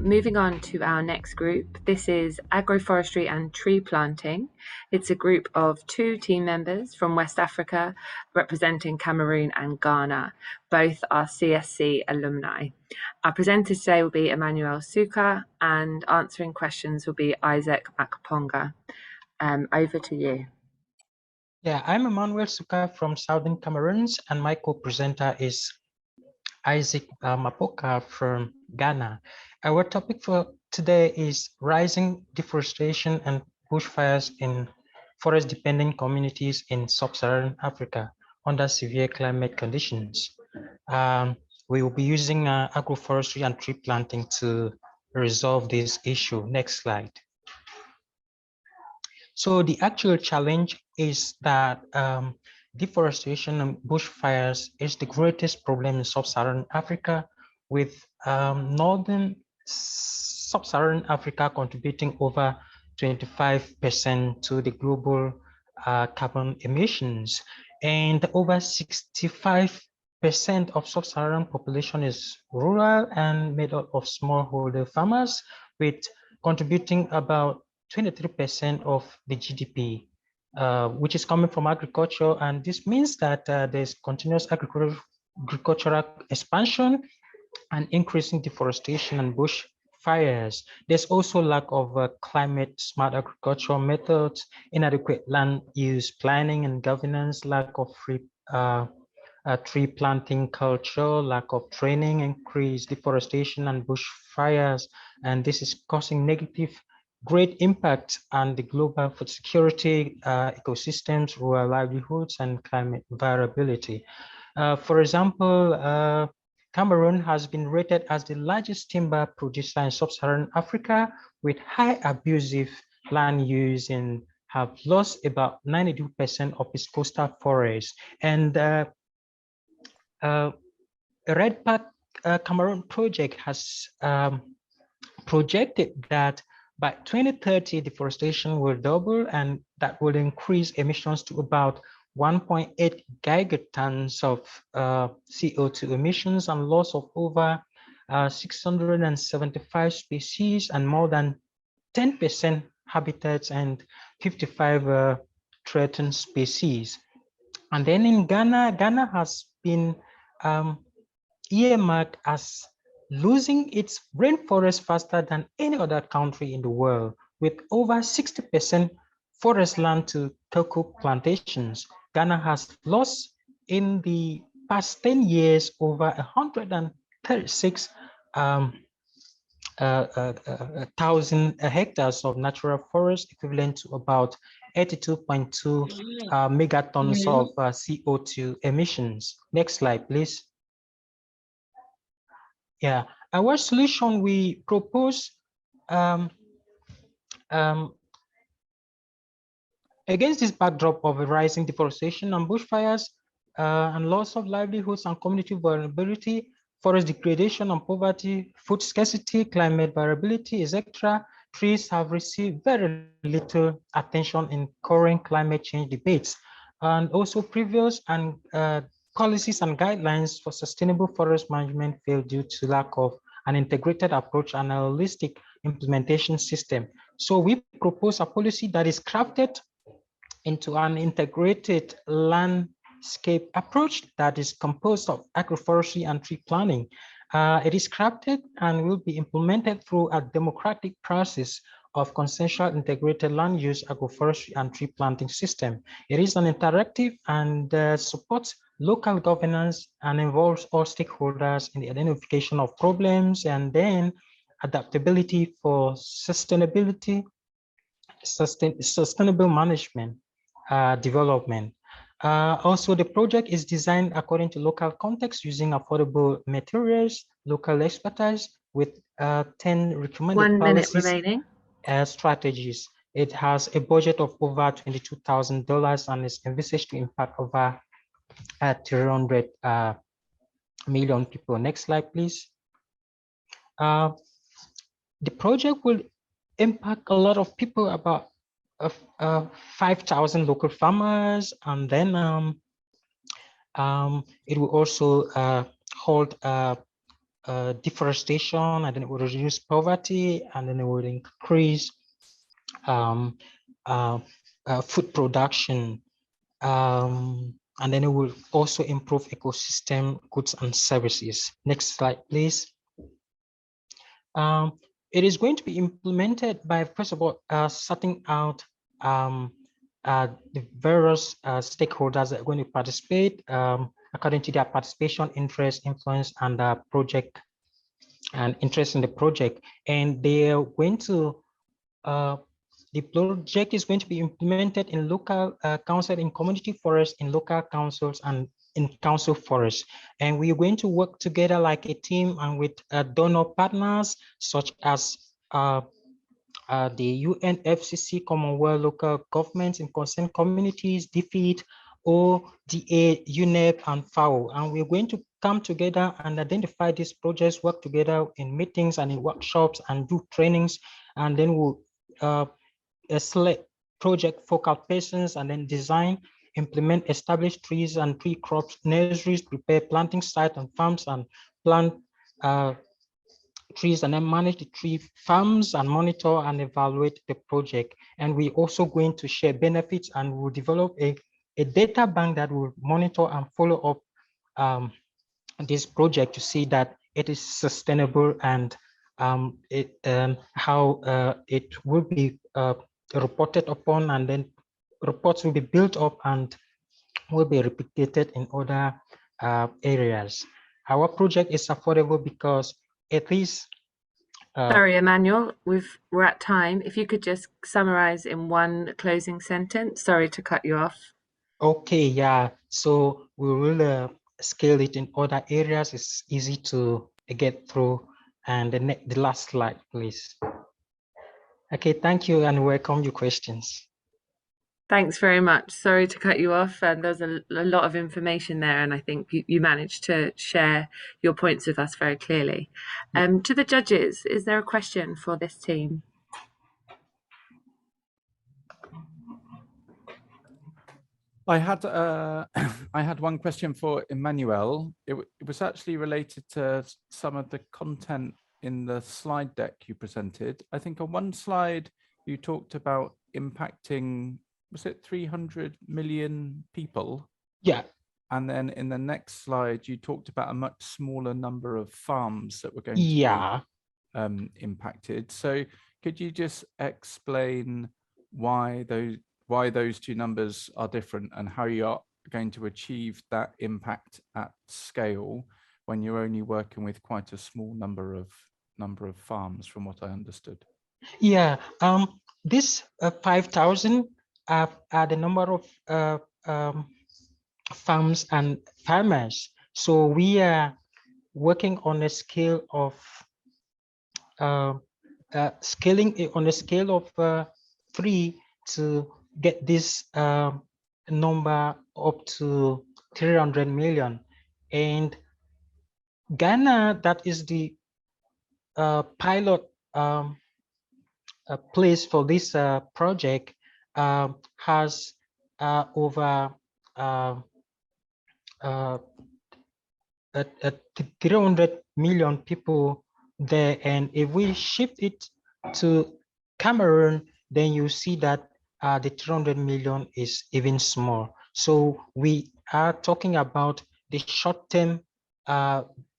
Moving on to our next group, this is Agroforestry and Tree Planting. It's a group of 2 team members from West Africa representing Cameroon and Ghana. Both are CSC alumni. Our presenters today will be Emmanuel Suka, and answering questions will be Isaac Makponga. Over to you. Yeah, I'm Emmanuel Suka from Southern Cameroon, and my co-presenter is Isaac Makponga from Ghana. Our topic for today is rising deforestation and bushfires in forest-dependent communities in sub-Saharan Africa under severe climate conditions. We will be using agroforestry and tree planting to resolve this issue. Next slide. So the actual challenge is that deforestation and bushfires is the greatest problem in sub-Saharan Africa, with northern sub-Saharan Africa contributing over 25% to the global carbon emissions, and over 65% of sub-Saharan population is rural and made up of smallholder farmers, with contributing about 23% of the GDP, which is coming from agriculture. And this means that there's continuous agricultural expansion and increasing deforestation and bush fires. There's also lack of climate smart agricultural methods, inadequate land use planning and governance, lack of tree planting culture, lack of training, increased deforestation and bush fires. And this is causing great impact on the global food security, ecosystems, rural livelihoods, and climate variability. For example, Cameroon has been rated as the largest timber producer in sub-Saharan Africa, with high abusive land use, and have lost about 92% of its coastal forests. And the Red Path Cameroon project has projected that by 2030, deforestation will double, and that will increase emissions to about 1.8 gigatons of CO2 emissions, and loss of over 675 species and more than 10% habitats and 55 threatened species. And then in Ghana, Ghana has been earmarked as losing its rainforest faster than any other country in the world, with over 60% forest land to cocoa plantations. Ghana has lost in the past 10 years over 136 thousand hectares of natural forest, equivalent to about 82.2 megatons of CO2 emissions. Next slide, please. Yeah, our solution we propose against this backdrop of rising deforestation and bushfires and loss of livelihoods and community vulnerability, forest degradation and poverty, food scarcity, climate variability, etc., trees have received very little attention in current climate change debates. And also previous and policies and guidelines for sustainable forest management fail due to lack of an integrated approach and a holistic implementation system. So we propose a policy that is crafted into an integrated landscape approach that is composed of agroforestry and tree planting. It is crafted and will be implemented through a democratic process of consensual integrated land use agroforestry and tree planting system. It is an interactive and supports local governance and involves all stakeholders in the identification of problems and then adaptability for sustainability, sustainable management, development. Also, the project is designed according to local context using affordable materials, local expertise with 10 recommended 1 minute policies, remaining. Strategies. It has a budget of over $22,000 and is envisaged to impact over 300 million people. Next slide, please. The project will impact a lot of people, about 5,000 local farmers, and then it will also hold deforestation, and then it will reduce poverty, and then it will increase food production, and then it will also improve ecosystem goods and services. Next slide, please. It is going to be implemented by, first of all, sorting out the various stakeholders that are going to participate according to their participation, interest, influence, and project and interest in the project. And they are going to, the project is going to be implemented in local council, in community forests, in local councils, and in council forests. And we are going to work together like a team and with donor partners such as the UNFCCC, Commonwealth, local governments and concerned communities, DFID, ODA, UNEP, and FAO. And we're going to come together and identify these projects, work together in meetings and in workshops and do trainings. And then we'll select project focal persons and then design, implement established trees and tree crops nurseries, prepare planting sites and farms, and plant trees, and then manage the tree farms and monitor and evaluate the project. And we also going to share benefits, and we'll develop a data bank that will monitor and follow up this project to see that it is sustainable, and how it will be reported upon, and then reports will be built up and will be replicated in other areas. Our project is affordable because it is. Sorry, Emmanuel, we're at time. If you could just summarize in one closing sentence. Sorry to cut you off. Okay, yeah. So we will scale it in other areas. It's easy to get through. And the last slide, please. Okay, thank you, and welcome your questions. Thanks very much. Sorry to cut you off, and there's a lot of information there, and I think you managed to share your points with us very clearly. To the judges, is there a question for this team? I had I had one question for Emmanuel. It was actually related to some of the content in the slide deck you presented. I think on one slide you talked about impacting, was it 300 million people? Yeah. And then in the next slide, you talked about a much smaller number of farms that were going to be impacted. So could you just explain why those two numbers are different, and how you are going to achieve that impact at scale when you're only working with quite a small number of farms, from what I understood? Yeah, this 5,000 are the number of farms and farmers. So we are working on a scale of scaling it on a scale of 3 to get this number up to 300 million. And Ghana, that is the pilot place for this project, has over 300 million people there. And if we shift it to Cameroon, then you see that the 300 million is even small. So we are talking about the short-term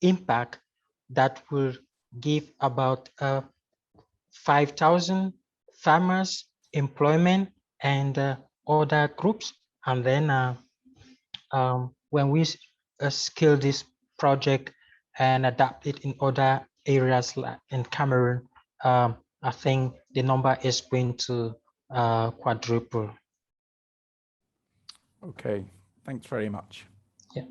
impact that will give about 5,000 farmers employment and other groups. And then when we scale this project and adapt it in other areas like in Cameroon, I think the number is going to quadruple. Okay, thanks very much. Yeah.